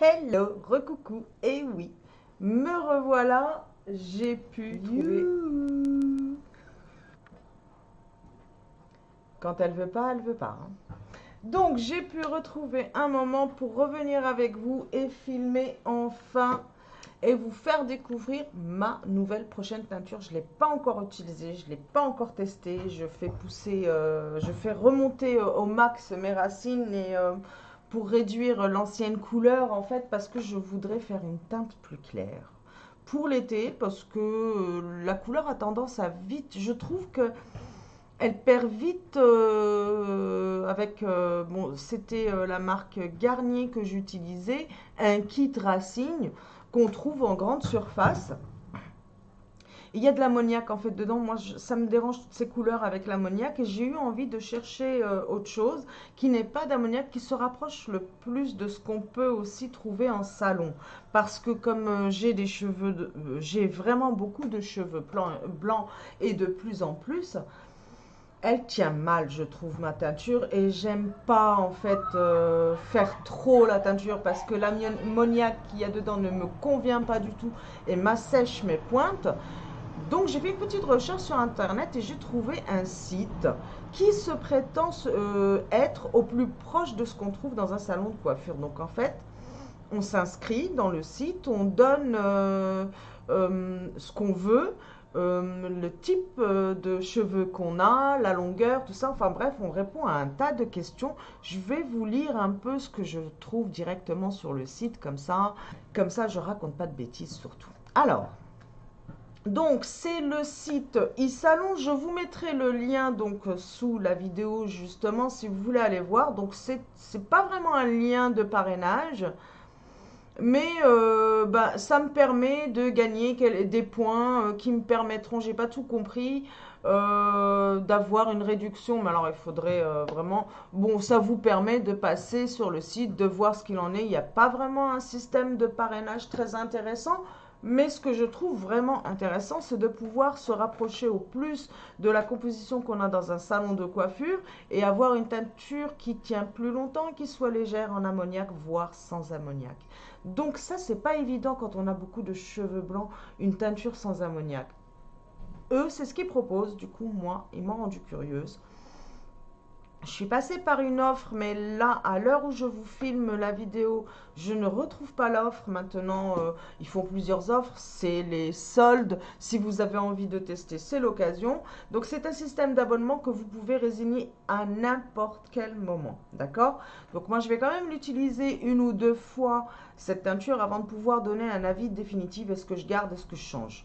Hello, recoucou, et oui, me revoilà, j'ai pu trouver. Quand elle veut pas, elle veut pas, hein. Donc j'ai pu retrouver un moment pour revenir avec vous et filmer enfin et vous faire découvrir ma nouvelle prochaine teinture. Je ne l'ai pas encore utilisée, je ne l'ai pas encore testée. Je fais pousser, je fais remonter au max mes racines et pour réduire l'ancienne couleur en fait parce que je voudrais faire une teinte plus claire. Pour l'été, parce que la couleur a tendance à vite, je trouve que elle perd vite avec, bon, c'était la marque Garnier que j'utilisais, un kit Racing qu'on trouve en grande surface. Il y a de l'ammoniac en fait dedans. Moi, ça me dérange toutes ces couleurs avec l'ammoniac et j'ai eu envie de chercher autre chose qui n'est pas d'ammoniac, qui se rapproche le plus de ce qu'on peut aussi trouver en salon. Parce que comme j'ai des cheveux, j'ai vraiment beaucoup de cheveux blancs et de plus en plus. Elle tient mal, je trouve, ma teinture, et j'aime pas en fait faire trop la teinture parce que l'ammoniac qu'il y a dedans ne me convient pas du tout et m'assèche mes pointes. Donc j'ai fait une petite recherche sur internet et j'ai trouvé un site qui se prétend être au plus proche de ce qu'on trouve dans un salon de coiffure. Donc en fait, on s'inscrit dans le site, on donne ce qu'on veut, le type de cheveux qu'on a, la longueur, tout ça. Enfin bref, on répond à un tas de questions. Je vais vous lire un peu ce que je trouve directement sur le site, comme ça je raconte pas de bêtises surtout. Alors, donc c'est le site e-salon. Je vous mettrai le lien donc sous la vidéo justement si vous voulez aller voir. Donc c'est pas vraiment un lien de parrainage. Mais bah, ça me permet de gagner des points qui me permettront, j'ai pas tout compris, d'avoir une réduction. Mais alors il faudrait vraiment... Bon, ça vous permet de passer sur le site, de voir ce qu'il en est. Il n'y a pas vraiment un système de parrainage très intéressant. Mais ce que je trouve vraiment intéressant, c'est de pouvoir se rapprocher au plus de la composition qu'on a dans un salon de coiffure et avoir une teinture qui tient plus longtemps, qui soit légère en ammoniac, voire sans ammoniac. Donc ça, c'est pas évident quand on a beaucoup de cheveux blancs, une teinture sans ammoniac. Eux, c'est ce qu'ils proposent. Du coup, moi, ils m'ont rendu curieuse. Je suis passée par une offre, mais là, à l'heure où je vous filme la vidéo, je ne retrouve pas l'offre. Maintenant, ils font plusieurs offres. C'est les soldes. Si vous avez envie de tester, c'est l'occasion. Donc, c'est un système d'abonnement que vous pouvez résigner à n'importe quel moment. D'accord? Donc, moi, je vais quand même l'utiliser une ou deux fois, cette teinture, avant de pouvoir donner un avis définitif. Est-ce que je garde, est-ce que je change?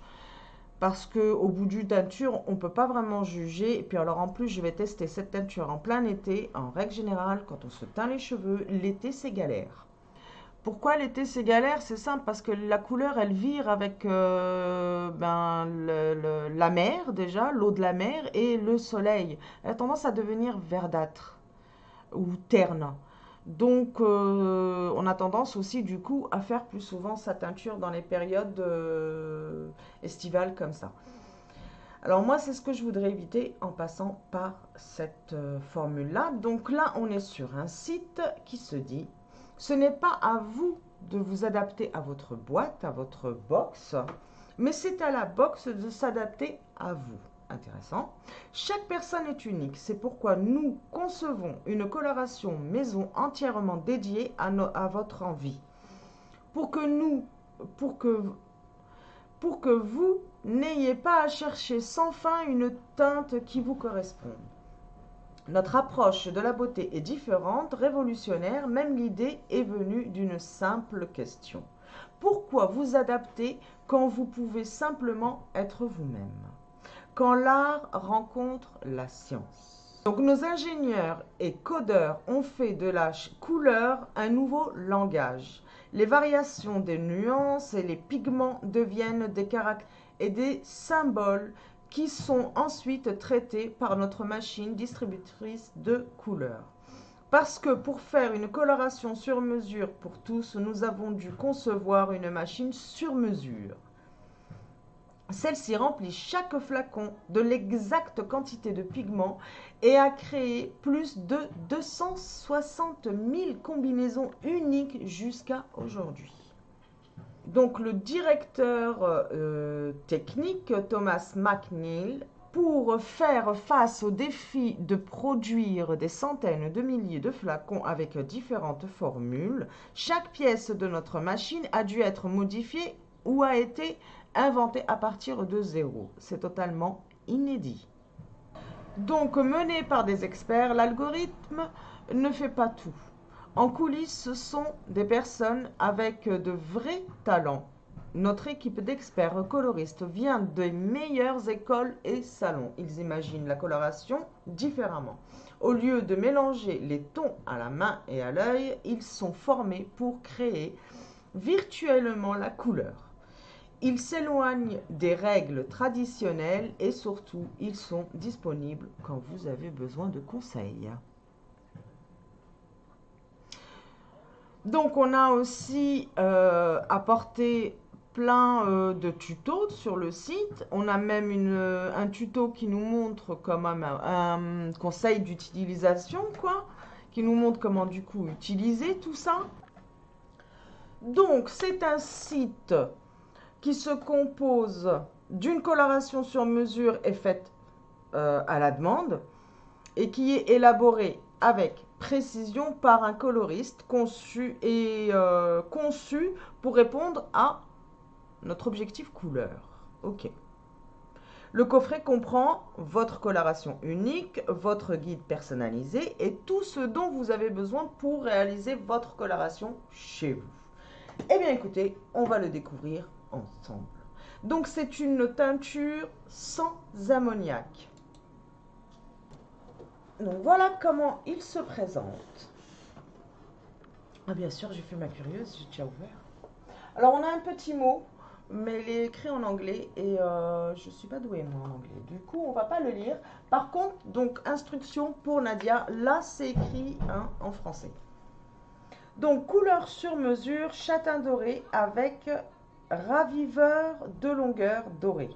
Parce qu'au bout d'une teinture, on ne peut pas vraiment juger. Et puis alors en plus, je vais tester cette teinture en plein été. En règle générale, quand on se teint les cheveux, l'été c'est galère. Pourquoi l'été c'est galère? C'est simple, parce que la couleur elle vire avec la mer déjà, l'eau de la mer et le soleil. Elle a tendance à devenir verdâtre ou terne. Donc, on a tendance aussi, du coup, à faire plus souvent sa teinture dans les périodes estivales comme ça. Alors moi, c'est ce que je voudrais éviter en passant par cette formule-là. Donc là, on est sur un site qui se dit, ce n'est pas à vous de vous adapter à votre boîte, à votre box, mais c'est à la box de s'adapter à vous. Intéressant. Chaque personne est unique. C'est pourquoi nous concevons une coloration maison entièrement dédiée à votre envie. Pour que nous, pour que pour que vous n'ayez pas à chercher sans fin une teinte qui vous corresponde. Notre approche de la beauté est différente, révolutionnaire, même l'idée est venue d'une simple question. Pourquoi vous adapter quand vous pouvez simplement être vous-même? Quand l'art rencontre la science. Donc nos ingénieurs et codeurs ont fait de la couleur un nouveau langage. Les variations des nuances et les pigments deviennent des caractères et des symboles qui sont ensuite traités par notre machine distributrice de couleurs. Parce que pour faire une coloration sur mesure pour tous, nous avons dû concevoir une machine sur mesure. Celle-ci remplit chaque flacon de l'exacte quantité de pigments et a créé plus de 260 000 combinaisons uniques jusqu'à aujourd'hui. Donc le directeur technique Thomas McNeil, pour faire face au défi de produire des centaines de milliers de flacons avec différentes formules, chaque pièce de notre machine a dû être modifiée ou a été inventée à partir de zéro. C'est totalement inédit. Donc mené par des experts, l'algorithme ne fait pas tout. En coulisses, ce sont des personnes avec de vrais talents. Notre équipe d'experts coloristes vient des meilleures écoles et salons. Ils imaginent la coloration différemment. Au lieu de mélanger les tons à la main et à l'œil, ils sont formés pour créer virtuellement la couleur. Ils s'éloignent des règles traditionnelles et surtout, ils sont disponibles quand vous avez besoin de conseils. Donc, on a aussi apporté plein de tutos sur le site. On a même un tuto qui nous montre comme un conseil d'utilisation, quoi, qui nous montre comment du coup utiliser tout ça. Donc, c'est un site qui se compose d'une coloration sur mesure et faite à la demande et qui est élaboré avec précision par un coloriste conçu pour répondre à notre objectif couleur. Ok. Le coffret comprend votre coloration unique, votre guide personnalisé et tout ce dont vous avez besoin pour réaliser votre coloration chez vous. Eh bien écoutez, on va le découvrir ensemble. Donc c'est une teinture sans ammoniac. Donc voilà comment il se présente. Ah bien sûr, j'ai fait ma curieuse, j'ai déjà ouvert. Alors on a un petit mot, mais il est écrit en anglais et je ne suis pas douée moi en anglais. Du coup, on va pas le lire. Par contre, donc instruction pour Nadia, là c'est écrit en français. Donc couleur sur mesure, châtain doré avec raviveur de longueur dorée.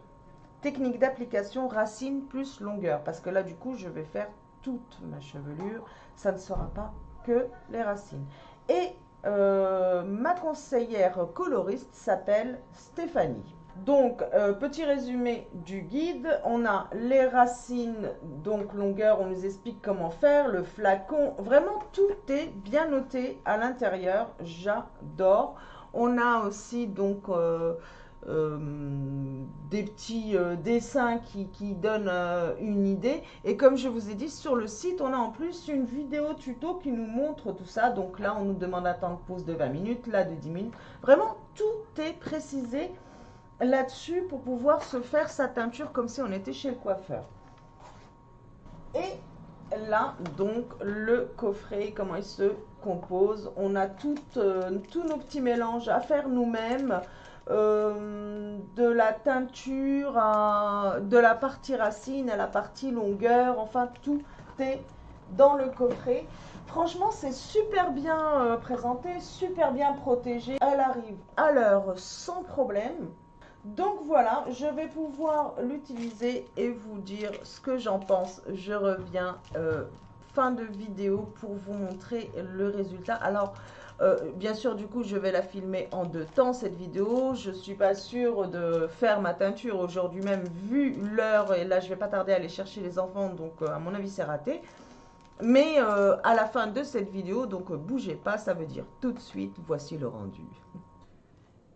Technique d'application racine plus longueur, parce que là du coup je vais faire toute ma chevelure, ça ne sera pas que les racines. Et ma conseillère coloriste s'appelle Stéphanie. Donc, petit résumé du guide, on a les racines, donc longueur, on nous explique comment faire, le flacon, vraiment tout est bien noté à l'intérieur, j'adore. On a aussi donc des petits dessins qui donnent une idée. Et comme je vous ai dit, sur le site, on a en plus une vidéo tuto qui nous montre tout ça. Donc là, on nous demande un temps de pause de 20 minutes, là de 10 minutes. Vraiment, tout est précisé là-dessus pour pouvoir se faire sa teinture comme si on était chez le coiffeur. Et là, donc, le coffret, comment il se compose. On a tous nos petits mélanges à faire nous-mêmes. De la teinture de la partie racine à la partie longueur, enfin tout est dans le coffret. Franchement, c'est super bien présenté, super bien protégé. Elle arrive à l'heure sans problème. Donc voilà, je vais pouvoir l'utiliser et vous dire ce que j'en pense. Je reviens fin de vidéo pour vous montrer le résultat. Alors, bien sûr, du coup, je vais la filmer en 2 temps, cette vidéo. Je ne suis pas sûre de faire ma teinture aujourd'hui même, vu l'heure. Et là, je ne vais pas tarder à aller chercher les enfants, donc à mon avis, c'est raté. Mais à la fin de cette vidéo, donc bougez pas, ça veut dire tout de suite, voici le rendu.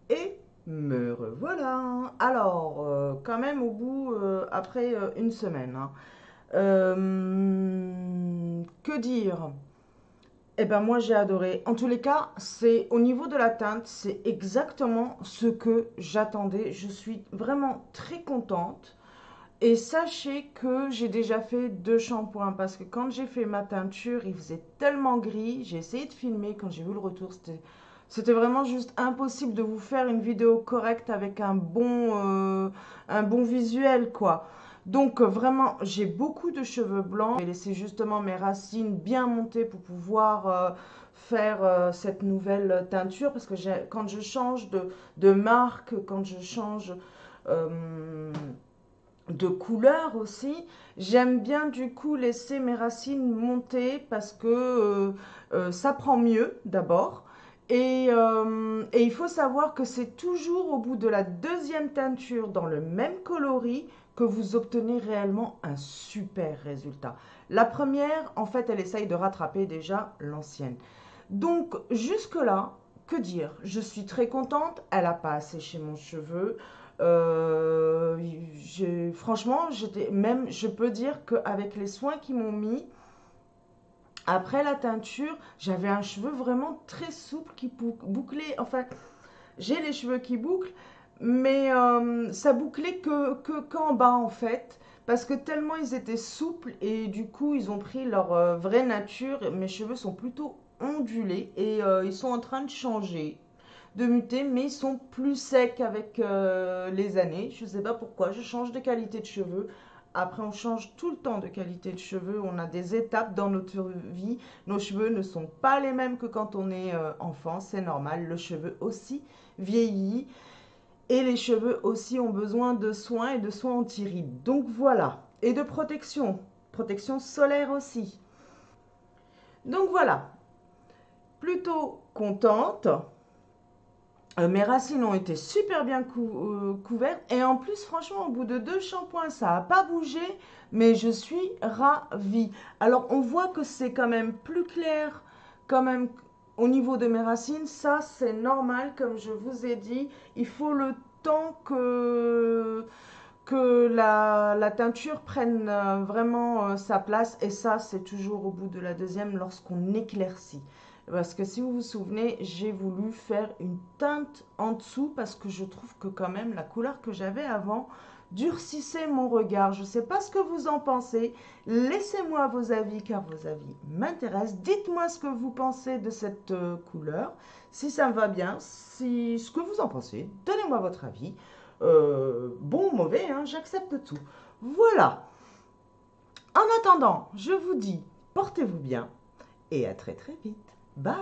Et me revoilà. Alors, quand même au bout, après une semaine. Que dire? Eh ben moi j'ai adoré. En tous les cas, c'est au niveau de la teinte, c'est exactement ce que j'attendais. Je suis vraiment très contente. Et sachez que j'ai déjà fait 2 shampoings parce que quand j'ai fait ma teinture, il faisait tellement gris. J'ai essayé de filmer quand j'ai vu le retour. C'était vraiment juste impossible de vous faire une vidéo correcte avec un bon visuel, quoi. Donc vraiment, j'ai beaucoup de cheveux blancs. J'ai laissé justement mes racines bien montées pour pouvoir faire cette nouvelle teinture. Parce que quand je change de marque, quand je change de couleurs aussi. J'aime bien du coup laisser mes racines monter parce que ça prend mieux d'abord. Et il faut savoir que c'est toujours au bout de la deuxième teinture dans le même coloris que vous obtenez réellement un super résultat. La première, en fait, elle essaye de rattraper déjà l'ancienne. Donc jusque-là, que dire? Je suis très contente, elle n'a pas asséché mon cheveu. Franchement, je peux dire qu'avec les soins qu'ils m'ont mis, après la teinture, j'avais un cheveu vraiment très souple qui bouclait. Enfin, j'ai les cheveux qui bouclent, mais ça bouclait qu'en bas en fait. Parce que tellement ils étaient souples et du coup ils ont pris leur vraie nature. Mes cheveux sont plutôt ondulés et ils sont en train de changer, de muter, mais ils sont plus secs avec les années. Je ne sais pas pourquoi, je change de qualité de cheveux. Après, on change tout le temps de qualité de cheveux. On a des étapes dans notre vie. Nos cheveux ne sont pas les mêmes que quand on est enfant. C'est normal. Le cheveu aussi vieillit. Et les cheveux aussi ont besoin de soins et de soins anti-rides. Donc voilà. Et de protection. Protection solaire aussi. Donc voilà. Plutôt contente. Mes racines ont été super bien couvertes et en plus franchement au bout de 2 shampoings ça n'a pas bougé, mais je suis ravie. Alors on voit que c'est quand même plus clair quand même au niveau de mes racines. Ça c'est normal, comme je vous ai dit, il faut le temps que la teinture prenne vraiment sa place, et ça c'est toujours au bout de la deuxième lorsqu'on éclaircit. Parce que si vous vous souvenez, j'ai voulu faire une teinte en dessous parce que je trouve que quand même la couleur que j'avais avant durcissait mon regard. Je ne sais pas ce que vous en pensez. Laissez-moi vos avis car vos avis m'intéressent. Dites-moi ce que vous pensez de cette couleur. Si ça me va bien, ce que vous en pensez, donnez-moi votre avis. Bon ou mauvais, hein, j'accepte tout. Voilà. En attendant, je vous dis, portez-vous bien et à très très vite. Bye.